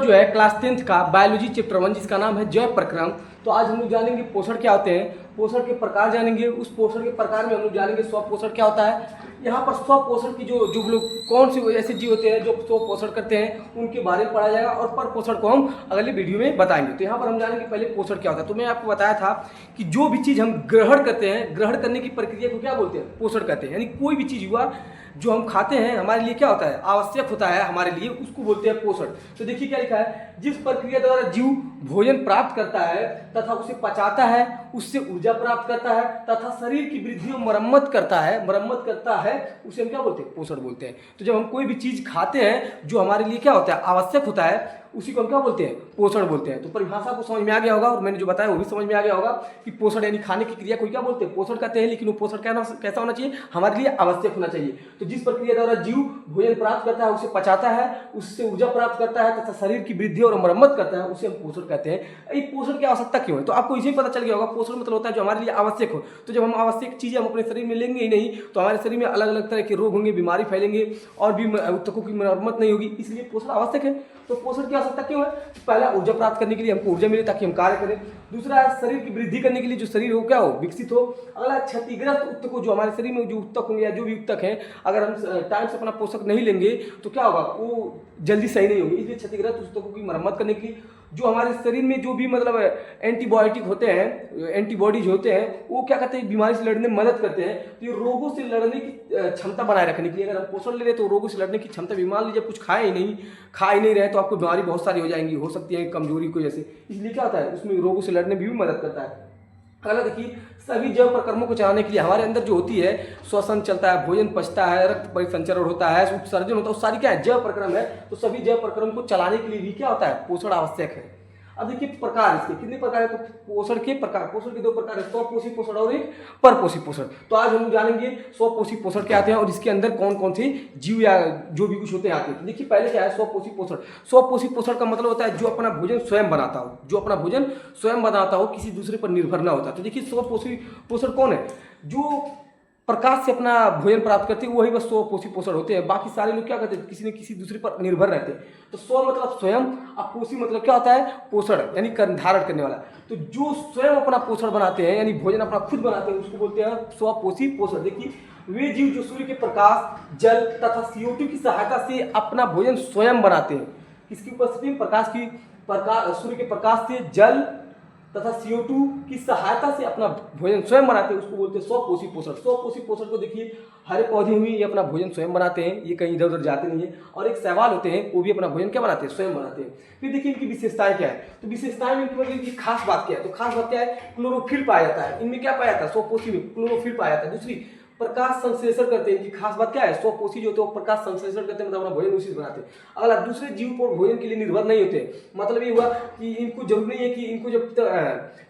जो है class 10th का बायोलॉजी चैप्टर 1 जिसका नाम है जैव प्रक्रम। तो आज हम लोग जानेंगे पोषण क्या होते हैं, पोषण के प्रकार जानेंगे। उस पोषण के प्रकार में हम लोग जानेंगे स्व पोषण क्या होता है। यहाँ पर स्व पोषण की जो लोग कौन से ऐसे जीव होते हैं जो स्व पोषण करते हैं उनके बारे में पढ़ा जाएगा और पर पोषण को हम अगले वीडियो में बताएंगे। तो यहाँ पर हम जानेंगे पहले पोषण क्या होता है। तो मैं आपको बताया था कि जो भी चीज़ हम ग्रहण करते हैं, ग्रहण करने की प्रक्रिया को क्या बोलते हैं, पोषण कहते हैं। यानी कोई भी चीज़ हुआ जो हम खाते हैं हमारे लिए क्या होता है, आवश्यक होता है हमारे लिए, उसको बोलते हैं पोषण। तो देखिए क्या लिखा है, जिस प्रक्रिया द्वारा जीव भोजन प्राप्त करता है तथा उसे पचाता है, उससे ऊर्जा प्राप्त करता है तथा शरीर की वृद्धि और मरम्मत करता है उसे हम क्या बोलते हैं, पोषण बोलते हैं। तो जब हम कोई भी चीज़ खाते हैं जो हमारे लिए क्या होता है, आवश्यक होता है, उसी को हम क्या बोलते हैं, पोषण बोलते हैं। तो परिभाषा को समझ में आ गया होगा और मैंने जो बताया वो भी समझ में आ गया होगा कि पोषण यानी खाने की क्रिया को क्या बोलते हैं, पोषण कहते हैं। लेकिन वो पोषण कैसा होना चाहिए, हमारे लिए आवश्यक होना चाहिए। तो जिस प्रक्रिया द्वारा जीव भोजन प्राप्त करता है, उसे पचाता है, उससे ऊर्जा प्राप्त करता है तथा शरीर की वृद्धि और मरम्मत करता है, उसे हम पोषण कहते हैं। ये पोषण की आवश्यकता क्यों है, तो आपको इसी पता चल गया होगा। पोषण मतलब होता है जो हमारे लिए आवश्यक हो। तो जब हम आवश्यक चीज़ें हम अपने शरीर में लेंगे ही नहीं तो हमारे शरीर में अलग अलग तरह के रोग होंगे, बीमारी फैलेंगे और भी ऊतकों की मरम्मत नहीं होगी। इसलिए पोषण आवश्यक है। तो पोषण की आवश्यकता क्यों है, पहला ऊर्जा प्राप्त करने के लिए, हमको ऊर्जा मिले ताकि हम कार्य करें। दूसरा है शरीर की वृद्धि करने के लिए, जो शरीर हो क्या हो, विकसित हो। अगला क्षतिग्रस्त ऊतकों, जो हमारे शरीर में जो ऊतक होंगे या जो भी ऊतक हैं, अगर हम टाइम से अपना पोषक नहीं लेंगे तो क्या होगा, वो जल्दी सही नहीं होगी। इसलिए क्षतिग्रस्त ऊतकों की मरम्मत करने के लिए, जो हमारे शरीर में जो भी मतलब एंटीबायोटिक होते हैं, एंटीबॉडीज होते हैं, वो क्या करते हैं, बीमारी से लड़ने में मदद करते हैं। तो ये रोगों से लड़ने की क्षमता बनाए रखने के लिए, अगर हम पोषण ले रहे तो रोगों से लड़ने की क्षमता भी, मान लीजिए कुछ खा ही नहीं रहे तो आपको बीमारी बहुत सारी हो जाएंगी, हो सकती है कमजोरी को जैसे। इसलिए क्या होता है, उसमें रोगों से लड़ने में भी मदद करता है। अगला देखिए, सभी जैव प्रक्रमों को चलाने के लिए हमारे अंदर जो होती है, श्वसन चलता है, भोजन पचता है, रक्त परिसंचरण होता है, उत्सर्जन होता है, वो सारी क्या है, जैव प्रक्रम है। तो सभी जैव प्रक्रम को चलाने के लिए भी क्या होता है, पोषण आवश्यक है। अब देखिए प्रकार इसके कितने प्रकार है, तो पोषण के प्रकार, पोषण के दो प्रकार है, स्वपोषी पोषण और एक परपोषी पोषण। तो आज हम जानेंगे स्वपोषी पोषण क्या आते हैं और इसके अंदर कौन कौन से जीव या जो भी कुछ होते हैं आते हैं। देखिए पहले क्या है, स्वपोषी पोषण। स्वपोषी पोषण का मतलब होता है जो अपना भोजन स्वयं बनाता हो, जो अपना भोजन स्वयं बनाता हो, किसी दूसरे पर निर्भर ना होता। तो देखिए स्वपोषी पोषण कौन है, जो प्रकाश से अपना भोजन प्राप्त करते हैं, वही बस स्वपोषी पोषण होते हैं। बाकी सारे लोग क्या करते हैं, किसी न किसी दूसरे पर निर्भर रहते हैं। तो स्व मतलब स्वयं, अब पोषी मतलब क्या होता है, पोषण यानी धारण करने वाला। तो जो स्वयं अपना पोषण बनाते हैं यानी भोजन अपना खुद बनाते हैं, उसको बोलते हैं स्वपोषी पोषण। देखिए वे जीव जो सूर्य के प्रकाश, जल तथा CO2 की सहायता से अपना भोजन स्वयं बनाते हैं। किसकी उपस्थिति में, सूर्य के प्रकाश से, जल तथा CO2 की सहायता से अपना भोजन स्वयं बनाते हैं, उसको बोलते हैं स्वपोषी पोषण। स्वपोषी पोषण को देखिए, हरे पौधे हुए ये अपना भोजन स्वयं बनाते हैं, ये कहीं इधर उधर जाते नहीं है। और एक शैवाल होते हैं, वो भी अपना भोजन क्या बनाते हैं, स्वयं बनाते हैं। फिर देखिए इनकी विशेषताएं क्या है, तो विशेषताएं में इनकी खास बात क्या है, तो खास बात क्या है, क्लोरोफिल पाया जाता है। इनमें क्या पाया जाता है, स्वपोषी में क्लोरोफिल पाया जाता है। दूसरी, प्रकाश संश्लेषण करते हैं। इनकी खास बात क्या है, स्वपोषी जो होते हैं वो प्रकाश संश्लेषण करते हैं, मतलब अपना भोजन उसी से बनाते हैं। अगला, दूसरे जीव पर भोजन के लिए निर्भर नहीं होते। मतलब ये हुआ कि इनको जरूरी नहीं है कि इनको जब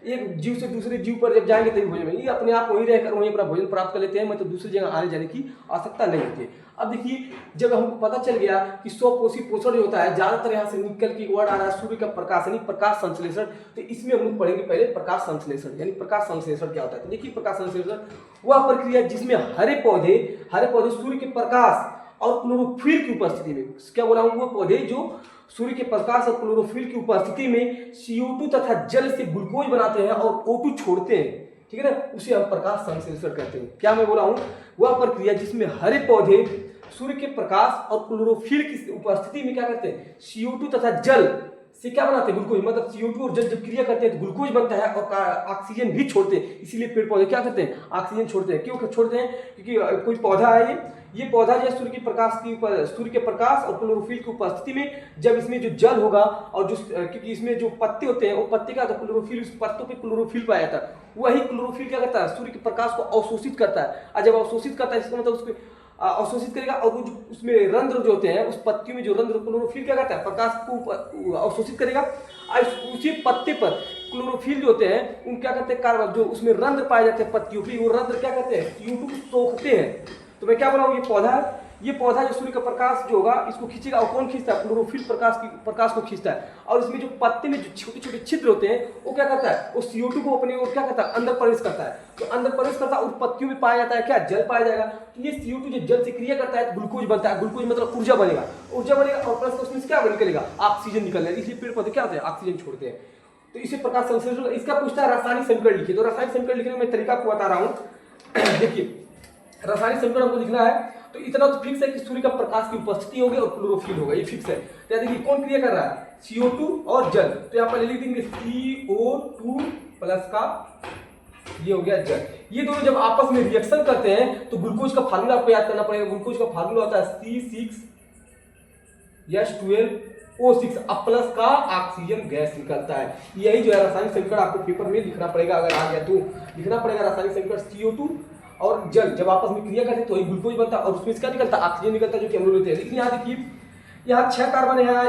एक जीव से दूसरे जीव पर जब जाएंगे तभी भोजन में, ये अपने आप वहीं रहकर वहीं अपना भोजन प्राप्त कर लेते हैं, मतलब दूसरी जगह आने जाने की आवश्यकता नहीं होती है। अब देखिए, जब हमको पता चल गया कि स्वपोषी पोषण जो होता है, ज्यादातर यहाँ से निकल के वर्ड आ रहा है सूर्य का प्रकाश यानी प्रकाश संश्लेषण। तो इसमें हम लोग पढ़ेंगे पहले प्रकाश संश्लेषण, यानी प्रकाश संश्लेषण क्या होता है। तो देखिए प्रकाश संश्लेषण वह प्रक्रिया जिसमें हरे पौधे सूर्य के प्रकाश और क्लोरोफिल की उपस्थिति में, क्या बोला हूँ, वो पौधे जो सूर्य के प्रकाश और क्लोरोफिल की उपस्थिति में CO2 तथा जल से ग्लूकोज बनाते हैं और O2 छोड़ते हैं, ठीक है ना, उसे हम प्रकाश संश्लेषण कहते हैं। क्या मैं बोला हूँ, वह प्रक्रिया जिसमें हरे पौधे सूर्य के प्रकाश और क्लोरोफिल की उपस्थिति में क्या करते हैं, CO2 तथा जल से क्या बनाते हैं, ग्लूकोज। मतलब CO2 और जल जब क्रिया करते हैं तो ग्लूकोज बनता है और ऑक्सीजन भी छोड़ते हैं। इसीलिए पेड़ पौधे क्या करते हैं, ऑक्सीजन छोड़ते हैं। क्यों छोड़ते हैं, क्योंकि कोई पौधा है, ये पौधा जो है सूर्य के प्रकाश और क्लोरोफिल की उपस्थिति में, जब इसमें जो जल होगा और जो, क्योंकि इसमें जो पत्ते होते हैं वो पत्ते का, तो क्लोरोफिल, उस पत्तों पे क्लोरोफिल पाया जाता है। वही क्लोरोफिल क्या करता है, सूर्य के प्रकाश को अवशोषित करता है। और जब अवशोषित करता है इसका मतलब उसको अवशोषित करेगा, और वो जो उसमें रंध्र जो होते हैं, उस पत्तियों में जो रंध्र, क्लोरोफिल क्या करता है, प्रकाश को अवशोषित करेगा। और उसी पत्ते पर क्लोरोफिल जो होते हैं उन क्या करते हैं, कार्बन जो उसमें रंध्र पाए जाते हैं पत्तियों पे, वो रंध्र क्या करते हैं, CO2 को सोखते हैं। तो मैं क्या बोला हूँ, ये पौधा है, ये पौधा जो सूर्य का प्रकाश जो होगा इसको खींचेगा, और कौन खींचता है? क्लोरोफिल प्रकाश को खींचता है। और इसमें जो पत्ते में जो छोटे छोटे छिद्र होते हैं वो क्या करता है? वो CO2 को अपनी ओर क्या करता है? अंदर प्रवेश करता है। तो अंदर प्रवेश करता है और पत्तियों में पाया जाता है क्या? जल पाया जाएगा। तो ये CO2 जो जल से क्रिया करता है तो ग्लूकोज बनता है। ग्लूकोज मतलब ऊर्जा बनेगा और प्लस उसमें क्या निकलेगा? ऑक्सीजन निकलेगा। इसलिए पेड़ पौधे क्या होते हैं? ऑक्सीजन छोड़ते हैं। तो इसे प्रकाश संश्लेषण, इसका पूछता है रासायनिक समीकरण लिखिए। तो रासायनिक समीकरण लिखने में तरीका आपको बता रहा हूं। देखिए रासायनिक समीकरण हमको लिखना है तो इतना तो फिक्स है कि सूर्य का प्रकाश की उपस्थिति होगी और क्लोरोफिल होगा, ये फिक्स है। तो देखिए कौन क्रिया कर रहा है? CO2 और जल। तो यहाँ पर लिख देंगे CO2 प्लस का ये हो गया जल। ये दोनों जब आपस में रिएक्शन करते हैं तो ग्लूकोज का फार्मूला आपको याद करना पड़ेगा। ग्लूकोज का फार्मूला होता है C6H12O6 अब प्लस का ऑक्सीजन गैस निकलता है। यही जो है रासायनिक समीकरण आपको पेपर में लिखना पड़ेगा, अगर आ गया तो लिखना पड़ेगा। रासायनिक समीकरण CO2 और जल जब आपस में क्रिया करते हैं तो वही ग्लूकोज बनता है और उसमें क्या निकलता है? ऑक्सीजन निकलता है, जो कि हम लोग लेते हैं। लेकिन यहाँ देखिए यहाँ 6 कार्बन है, यहाँ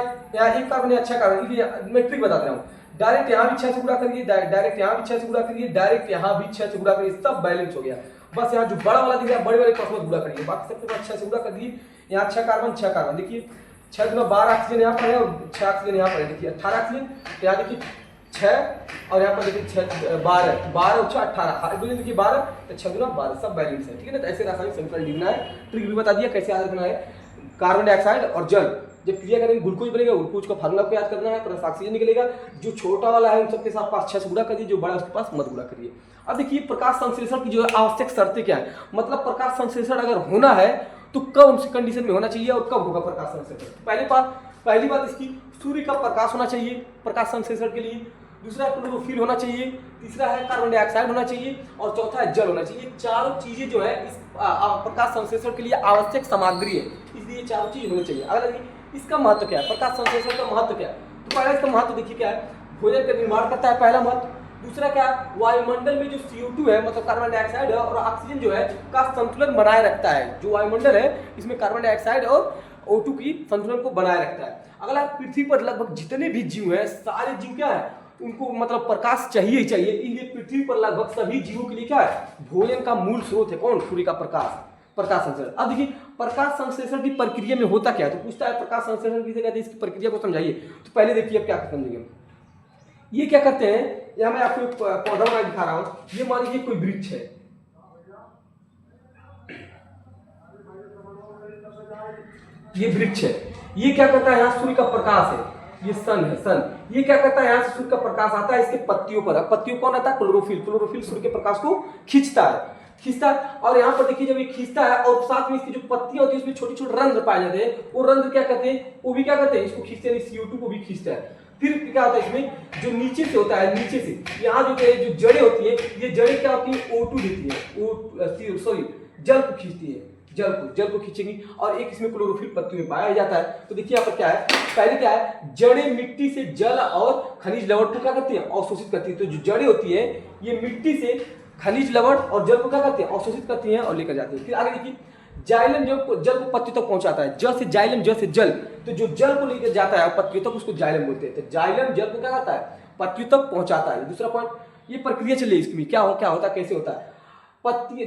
1 कार्बन, यहाँ 6 कार्बन। मैं ट्रिक बता रहा हूँ। डायरेक्ट यहाँ भी 6 से गुणा करिए, डायरेक्ट यहाँ भी 6 से गुणा करिए, डायरेक्ट यहाँ भी 6 से गुणा करिए, सब बैलेंस हो गया। बस यहाँ जो बड़ा वाला दिख रहा है बड़े वाले पास मत गुणा करिए, बाकी सबके पास 6 से गुणा कर दिए। यहाँ 6 कार्बन देखिए 6 गुना 12 ऑक्सीजन यहाँ पर है और 6 ऑक्सीजन यहाँ पर है। देखिए 18 ऑक्सीजन, यहाँ देखिए 6 और यहाँ पर देखिए 6 12 और 6 18 देखिए 12 तो 6 गुना 12 सब बैलेंस है, ठीक है ना। तो ऐसे रासायनिक समीकरण लिखना है। ट्रिक भी बता दिया कैसे याद रखना है। कार्बन डाइऑक्साइड और जल जब क्रिया करेंगे ग्लूकोज बनेगा, ग्लूकोज का फार्मूला को याद करना है, प्लस ऑक्सीजन निकलेगा। जो छोटा वाला है उन सबके साथ पास 6 से गुणा करिए, जो बड़ा है उसके पास मत गुणा करिए। अब देखिए प्रकाश संश्लेषण की जो आवश्यक शर्तें क्या है, मतलब प्रकाश संश्लेषण अगर होना है तो कौन सी कंडीशन में होना चाहिए और कब होगा प्रकाश संश्लेषण। पहली बात इसकी सूर्य का प्रकाश होना चाहिए प्रकाश संश्लेषण के लिए। दूसरा क्लोरोफिल होना चाहिए। तीसरा है कार्बन डाइऑक्साइड होना चाहिए और चौथा है जल होना चाहिए। चारों चीजें जो है इस प्रकाश संश्लेषण के लिए आवश्यक सामग्री है, इसलिए ये चारों चीज होनी चाहिए। अगर इसका महत्व क्या है, प्रकाश संश्लेषण का महत्व क्या है, तो पहला इसका महत्व देखिए क्या है। भोजन का निर्माण करता है, पहला महत्व। दूसरा क्या, वायुमंडल में जो CO2 है मतलब कार्बन डाइऑक्साइड है और ऑक्सीजन जो है का संतुलन बनाए रखता है। जो वायुमंडल है इसमें कार्बन डाइऑक्साइड और O2 की संतुलन को बनाए रखता है। अगला, पृथ्वी पर लगभग जितने भी जीव हैं सारे जीव क्या है, उनको मतलब प्रकाश चाहिए ही चाहिए। इसलिए पृथ्वी पर लगभग सभी जीवों के लिए क्या है, भोजन का मूल स्रोत है कौन, सूर्य का प्रकाश, प्रकाश संश्लेषण। अब देखिए प्रकाश संश्लेषण की प्रक्रिया में होता क्या है, तो पूछता है प्रकाश संश्लेषण किसे कहते हैं, इसकी प्रक्रिया को समझाइए। तो पहले देखिए अब क्या समझेंगे। ये क्या करते हैं, यहाँ मैं आपको एक पौधा बना दिखा रहा हूँ। ये मान लीजिए कोई वृक्ष है, ये वृक्ष है, ये क्या करता है, यहाँ सूर्य का प्रकाश है, ये सन है, सन। ये क्या करता है, यहाँ से सूर्य का प्रकाश आता है इसके पत्तियों पर। पत्तियों कौन आता है, क्लोरोफिल। क्लोरोफिल सूर्य के प्रकाश को खींचता है। और यहाँ पर देखिए जब ये खींचता है और साथ में इसकी जो पत्तियां होती है उसमें छोटे छोटे रंध्र पाए जाते हैं। वो रंध्र क्या करते हैं, वो भी क्या करते हैं, इसको खींचते हैं, CO2 को भी खींचता है। फिर क्या होता है इसमें जो नीचे से होता है, नीचे से यहाँ जो जड़ें होती है, ये जड़ें क्या होती है, O2 देती है, जल को खींचती है, जल को खींचेंगी। और एक इसमें क्लोरोफिल पत्तियों में पाया जाता है। तो देखिए यहाँ पर क्या है, पहले क्या है, जड़ें मिट्टी से जल और खनिज लवण को क्या करती है, अवशोषित करती है। तो जो जड़ें होती है ये मिट्टी से खनिज लवण और जल को क्या करती है, अवशोषित करती है और लेकर जाती है। फिर आगे देखिए जाइलम जो जल को पत्ती तक पहुंचाता है, जल से जाइलम, जल से जल। तो जो जल को लेकर जाता है पत्तियों तक उसको जाइलम बोलते हैं। तो जाइलम जल को क्या करता है, पत्तियों तक पहुंचाता है। दूसरा पॉइंट, ये प्रक्रिया चलिए इसमें क्या होता है, कैसे होता है। पत्ती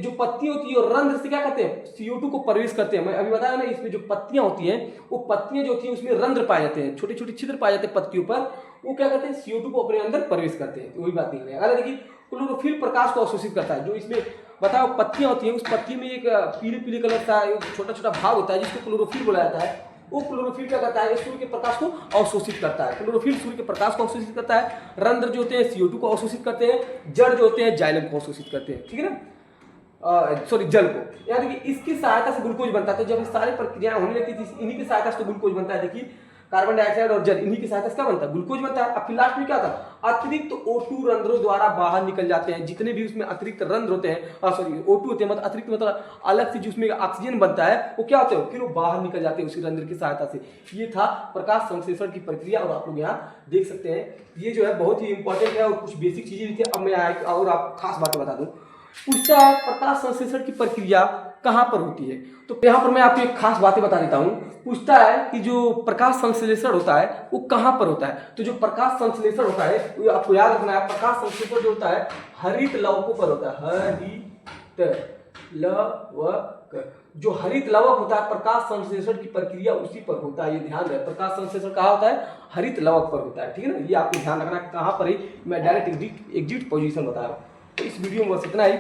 होती है और रंध्र से क्या करते हैं, CO2 को प्रवेश करते हैं। मैं अभी बताया ना, इसमें जो पत्तियां होती हैं वो पत्तियां जो होती हैं उसमें रंध्र पाए जाते हैं, छोटे छोटे छिद्र पाए जाते हैं पत्तियों पर। वो क्या करते हैं, CO2 को अपने अंदर प्रवेश करते हैं। वही बात नहीं है। अगर देखिए क्लोरोफिल प्रकाश को अवशोषित करता है। जो इसमें बताओ पत्तियां होती हैं, उस पत्ती में एक पीले पीले कलर का छोटा छोटा भाग होता है जिसको क्लोरोफिल बोला जाता है। वो क्लोरोफिल क्या करता है, सूर्य के प्रकाश को अवशोषित करता है। क्लोरोफिल सूर्य के प्रकाश को अवशोषित करता है। रंध्र जो होते हैं CO2 को अवशोषित करते हैं। जड़ जो होते हैं जाइलम को अवशोषित करते हैं, ठीक है ना, जल को। यानी कि इसकी सहायता से ग्लूकोज बनता है। तो जब सारी प्रक्रियाएं होने लगती थी इन्हीं की सहायता से ग्लूकोज बनता है। देखिए कार्बन डाइऑक्साइड और जल, इन्हीं की सहायता से क्या बनता है, ग्लूकोज बनता है। अब फिर लास्ट में क्या था, अतिरिक्त O2 रंध्रों द्वारा बाहर निकल जाते हैं। जितने भी उसमें अतिरिक्त रंध्र होते हैं, O2 होते हैं, मतलब अतिरिक्त मतलब अलग से जो उसमें ऑक्सीजन बनता है वो क्या होता है, फिर वो बाहर निकल जाते हैं उसी रंध्र की सहायता से। ये था प्रकाश संश्लेषण की प्रक्रिया। और आप लोग यहाँ देख सकते हैं ये जो है बहुत ही इंपॉर्टेंट है और कुछ बेसिक चीजें भी थी। अब मैं और आप खास बातें बता दूं। पूछता है प्रकाश संश्लेषण की प्रक्रिया कहाँ पर होती है, तो यहाँ पर मैं आपको एक खास बातें बता देता हूँ। पूछता है कि जो प्रकाश संश्लेषण होता है वो कहाँ पर होता है। तो जो प्रकाश संश्लेषण होता है वो आपको याद रखना है, प्रकाश संश्लेषण जो होता है हरित लवकों पर होता है। हरित लवक। जो हरित लवक होता है प्रकाश संश्लेषण की प्रक्रिया उसी पर होता है, ये ध्यान रहे। प्रकाश संश्लेषण कहाँ होता है? हरित लवक पर होता है, ठीक है ना। ये आपको ध्यान रखना है कहाँ पर ही, मैं डायरेक्ट एग्जिट पोजीशन बता रहा हूँ। तो इस वीडियो में बस इतना ही।